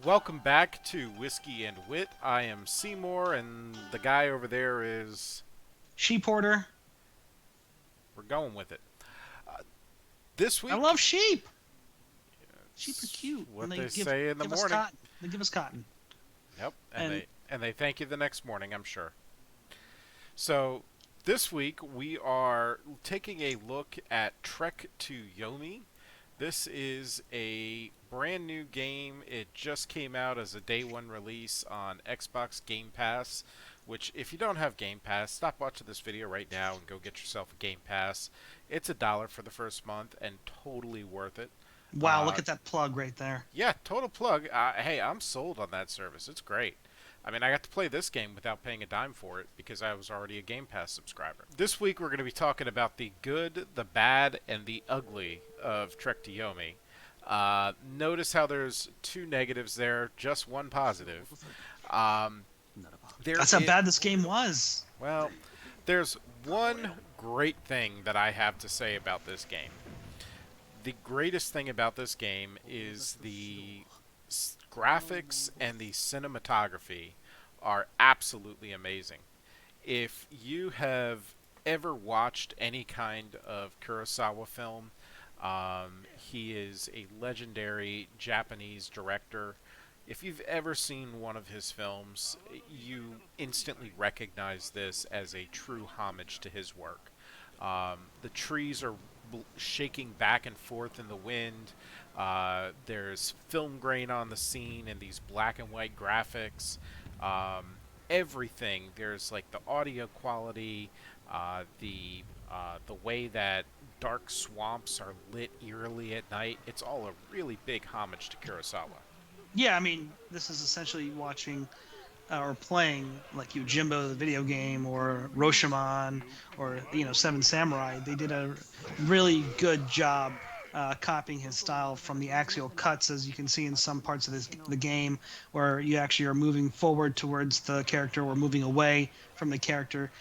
Welcome back to Whiskey and Wit. I am Seymour, and the guy over there is. Sheep order. We're going with it. This I week, love sheep. Sheep are it's cute, and what they say in the give us morning. cotton. They give us cotton. Yep, and And they thank you the next morning, I'm sure. So this week we are taking a look at Trek to Yomi. This is a brand new game. It just came out as a day one release on Xbox Game Pass, which if you don't have Game Pass, stop watching this video right now and go get yourself a Game Pass. It's $1 for the first month and totally worth it. wow, look Uh, at that plug right there. yeah, total plug. Hey, I'm sold on that service. It's great. I mean, I got to play this game without paying a dime for it because I was already a Game Pass subscriber. This week, we're going to be talking about the good, the bad, and the ugly of Trek to Yomi. Notice how there's two negatives there, just one positive. Um, there That's how is, bad this game was. well, there's one great thing that I have to say about this game. The greatest thing about this game is the graphics and the cinematography are absolutely amazing. If you have ever watched any kind of Kurosawa film, he is a legendary Japanese director. If you've ever seen one of his films, you instantly recognize this as a true homage to his work. The trees are shaking back and forth in the wind. There's film grain on the scene and these black and white graphics. Everything. There's like the audio quality, the way that dark swamps are lit eerily at night. It's all a really big homage to Kurosawa. Yeah, I mean, this is essentially watching or playing like Yojimbo, the video game, or Roshamon, or Seven Samurai. They did a really good job copying his style from the axial cuts, as you can see in some parts of the game, where you actually are moving forward towards the character or moving away from the character.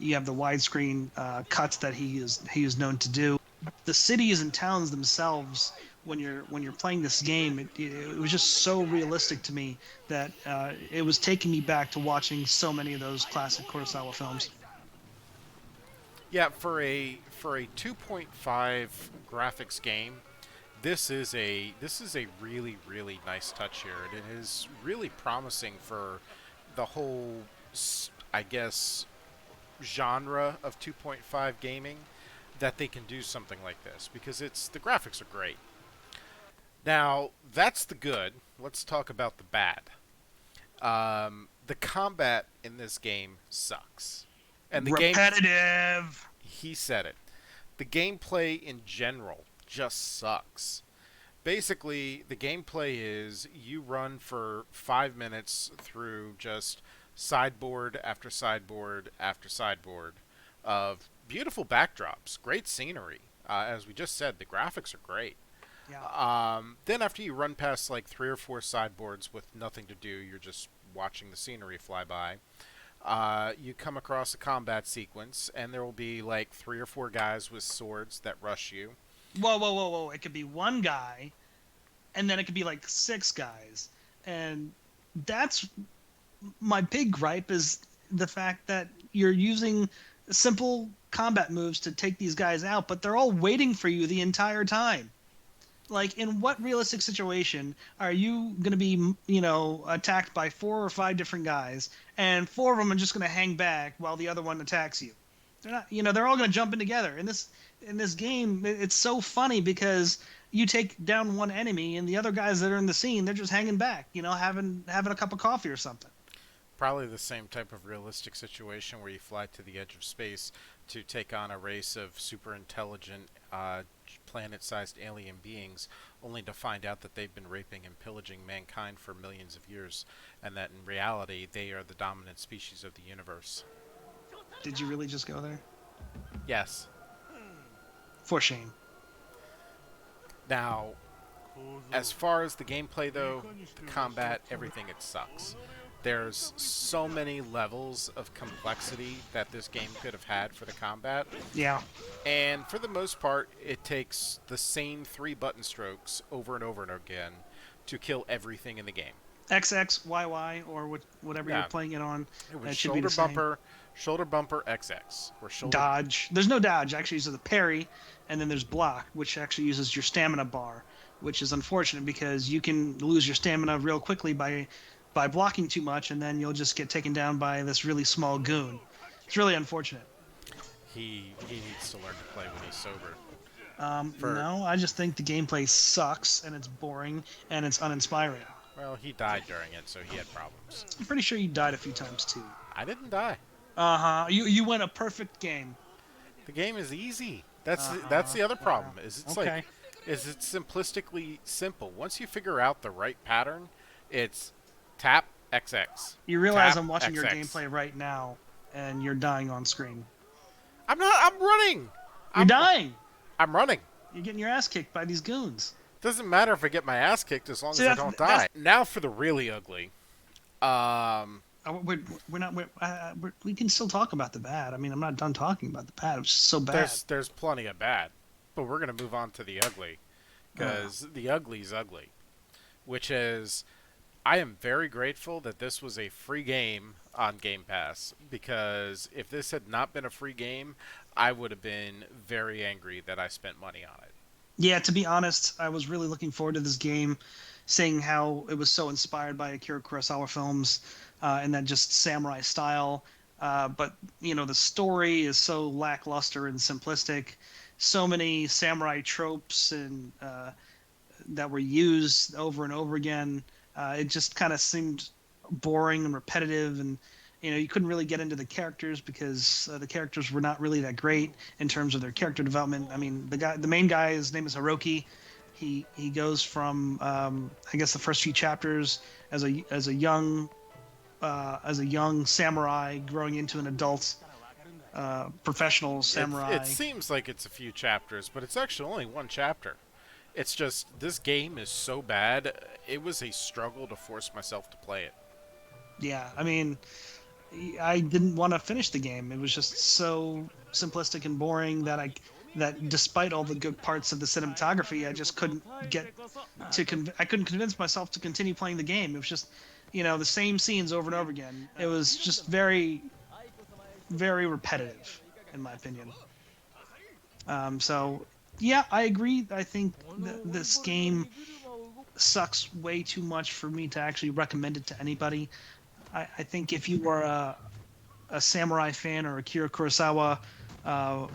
You have the widescreen cuts that he is known to do. The cities and towns themselves, when you're playing this game, it was just so realistic to me that it was taking me back to watching so many of those classic Kurosawa films. Yeah, for a 2.5 graphics game, this is a really nice touch here, and it is really promising for the whole, I guess, genre of 2.5 gaming that they can do something like this because it's the graphics are great. Now that's the good. Let's talk about the bad. The combat in this game sucks, and the game. Repetitive. He said it. The gameplay in general just sucks. Basically, the gameplay is you run for 5 minutes through just sideboard after sideboard after sideboard of beautiful backdrops, great scenery. As we just said, the graphics are great. Yeah. Then after you run past like 3 or 4 sideboards with nothing to do, you're just watching the scenery fly by. You come across a combat sequence, and there will be like 3 or 4 guys with swords that rush you. Whoa, whoa, whoa, whoa! It could be one guy, and then it could be like six guys, and that's my big gripe is the fact that you're using simple combat moves to take these guys out, but they're all waiting for you the entire time. Like, in what realistic situation are you going to be, attacked by four or five different guys, and four of them are just going to hang back while the other one attacks you? They're not, they're all going to jump in together. In this game, it's so funny because you take down one enemy, and the other guys that are in the scene, they're just hanging back, having a cup of coffee or something. Probably the same type of realistic situation where you fly to the edge of space to take on a race of super intelligent, planet sized alien beings, only to find out that they've been raping and pillaging mankind for millions of years, and that in reality they are the dominant species of the universe. Did you really just go there? Yes. For shame. Now, as far as the gameplay, though, the combat, everything, it sucks. There's so many levels of complexity that this game could have had for the combat, Yeah. and for the most part, it takes the same 3 button strokes over and over and again to kill everything in the game. XXYY or whatever you're Yeah, playing it on. it was It should be the same. shoulder bumper XX, or shoulder. Dodge. There's no dodge. Actually, uses the parry, and then there's block, which actually uses your stamina bar, which is unfortunate because you can lose your stamina real quickly by blocking too much, and then you'll just get taken down by this really small goon. It's really unfortunate. He needs to learn to play when he's sober. For No, I just think the gameplay sucks and it's boring and it's uninspiring. Well, he died during it, so he had problems. I'm pretty sure you died a few times too. I didn't die. Uh huh. You went a perfect game. The game is easy. That's Uh-huh. the other problem. Is it's Okay. like is it's simplistically simple. Once you figure out the right pattern, it's tap XX. You realize Tap I'm watching your XX. gameplay right now, and you're dying on screen. I'm not. I'm running. You're dying. I'm running. You're getting your ass kicked by these goons. Doesn't matter if I get my ass kicked as long See, as I don't that's die. Now for the really ugly. we're not we can still talk about the bad. I mean, I'm not done talking about the bad. It was just so bad. There's plenty of bad, but we're gonna move on to the ugly, because the ugly's ugly, which is I am very grateful that this was a free game on Game Pass, because if this had not been a free game, I would have been very angry that I spent money on it. Yeah, to be honest, I was really looking forward to this game, seeing how it was so inspired by Akira Kurosawa films, and that just samurai style. But the story is so lackluster and simplistic. So many samurai tropes and that were used over and over again. It just kind of seemed boring and repetitive, and you couldn't really get into the characters because the characters were not really that great in terms of their character development. I mean, the main guy, his name is Hiroki. He goes from I guess the first few chapters as a young samurai growing into an adult professional samurai. It seems like it's a few chapters, but it's actually only one chapter. It's just this game is so bad. It was a struggle to force myself to play it. Yeah, I mean, I didn't want to finish the game. It was just so simplistic and boring that despite all the good parts of the cinematography, I just couldn't get I couldn't convince myself to continue playing the game. It was just, the same scenes over and over again. It was just very, very repetitive, in my opinion. So yeah, I agree. I think this game sucks way too much for me to actually recommend it to anybody. I think if you are a samurai fan or a Akira Kurosawa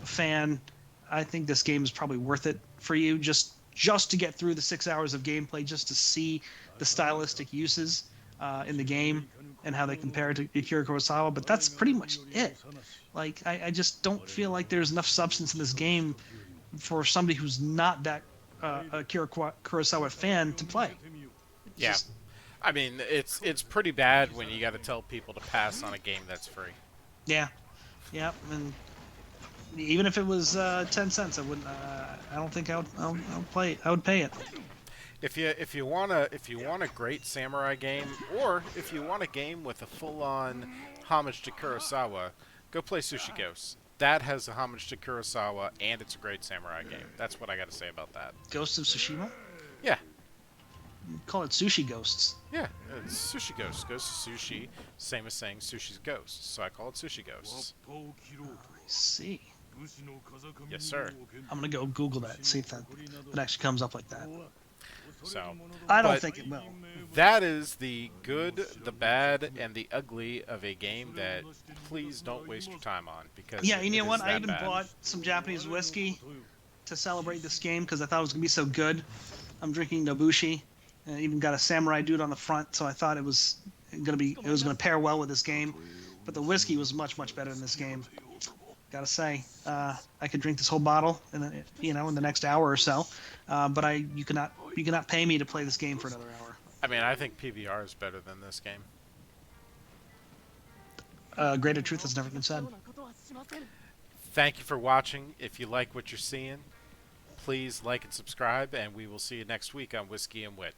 fan, I think this game is probably worth it for you just to get through the 6 hours of gameplay, just to see the stylistic uses in the game and how they compare to Akira Kurosawa. But that's pretty much it. Like I just don't feel like there's enough substance in this game for somebody who's not that Akira Kurosawa fan to play. It's Yeah. just, I mean, it's pretty bad when you got to tell people to pass on a game that's free. yeah, yeah, and even if it was 10 cents, I wouldn't. I don't think I would play it. I would pay it. If you want a great samurai game, or if you want a game with a full-on homage to Kurosawa, go play Sushi Ghosts. That has a homage to Kurosawa, and it's a great samurai game. That's what I got to say about that. Ghosts of Tsushima. Yeah, Call it Sushi Ghosts. yeah, it's Sushi Ghosts. Ghosts of Sushi, same as saying Sushi's Ghosts, so I call it Sushi Ghosts. I see. Yes, sir. I'm gonna go Google that and see if that actually comes up like that. So, I don't but think it will. that is the good, the bad, and the ugly of a game that please don't waste your time on, because Yeah, and you it know is what? I that even bad. bought some Japanese whiskey to celebrate this game because I thought it was gonna be so good. I'm drinking Nobushi, and I even got a samurai dude on the front, so I thought it was gonna pair well with this game. But the whiskey was much better in this game. Gotta say, I could drink this whole bottle in the next hour or so. But you cannot pay me to play this game for another hour. I mean, I think PBR is better than this game. Greater truth has never been said. Thank you for watching. If you like what you're seeing, please like and subscribe, and we will see you next week on Whiskey and Wit.